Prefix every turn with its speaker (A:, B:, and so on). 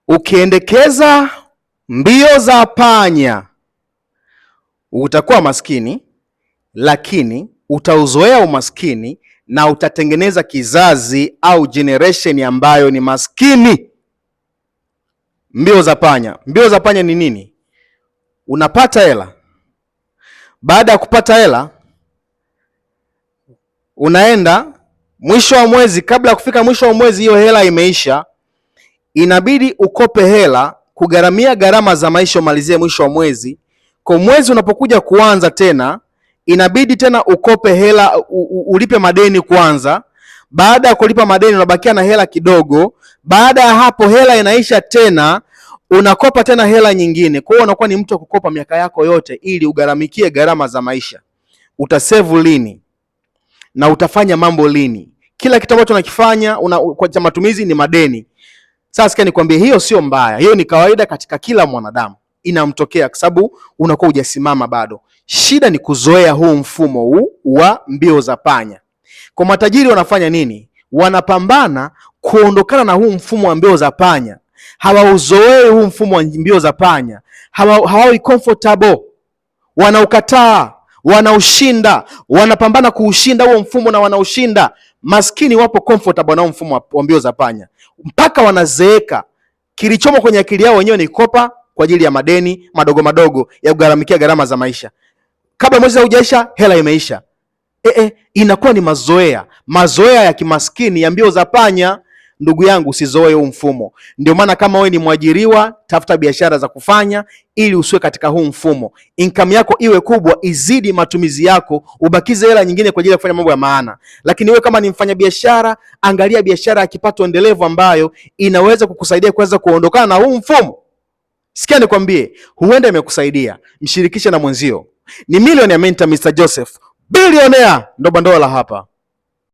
A: Ukiendekeza mbio za panya utakuwa maskini, lakini utauzoea umaskini na utatengeneza kizazi au generation ambayo ni maskini. Mbio za panya. Mbio za panya ni nini? Unapata hela. Baada ya kupata hela, unaenda mwisho wa mwezi. Kabla ya kufika mwisho wa mwezi, hiyo hela imeisha, inabidi ukope hela kugharamia gharama za maisha, umalizie mwisho wa mwezi. Kwa mwezi unapokuja kuanza tena, inabidi tena ukope hela, ulipe madeni kwanza. Baada ya kulipa madeni, unabakia na hela kidogo. Baada ya hapo hela inaisha tena, unakopa tena hela nyingine. Kwa hiyo unakuwa ni mtu wa kukopa miaka yako yote ili ugharamikie gharama za maisha. Utasevu lini na utafanya mambo lini? Kila kitu ambacho unakifanya kwa cha matumizi ni madeni. Sasa nikwambie, hiyo sio mbaya, hiyo ni kawaida katika kila mwanadamu, inamtokea kwa sababu unakuwa hujasimama bado. Shida ni kuzoea huu mfumo huu wa mbio za panya. Kwa matajiri wanafanya nini? Wanapambana kuondokana na huu mfumo wa mbio za panya. Hawauzoei huu mfumo wa mbio za panya, hawawi comfortable, wanaukataa, wanaushinda, wanapambana kuushinda huo mfumo na wanaushinda. Maskini wapo comfortable na mfumo wa mbio za panya mpaka wanazeeka. Kilichomo kwenye akili yao wenyewe ni kopa kwa ajili ya madeni madogo madogo ya kugharamikia gharama za maisha. Kabla mwezi haujaisha hela imeisha. Inakuwa ni mazoea ya kimaskini ya mbio za panya. Ndugu yangu, usizoe huu mfumo. Ndio maana kama wewe ni mwajiriwa, tafuta biashara za kufanya ili usiwe katika huu mfumo. Income yako iwe kubwa, izidi matumizi yako, ubakize hela nyingine kwa ajili ya kufanya mambo ya maana. Lakini wewe kama ni mfanyabiashara, angalia biashara ya kipato endelevu ambayo inaweza kukusaidia kuweza kuondokana na huu mfumo. Sikia nikwambie, huenda imekusaidia. Mshirikishe na mwenzio. Ni Millionaire Mentor Mr. Joseph, billionaire ndo bandola hapa.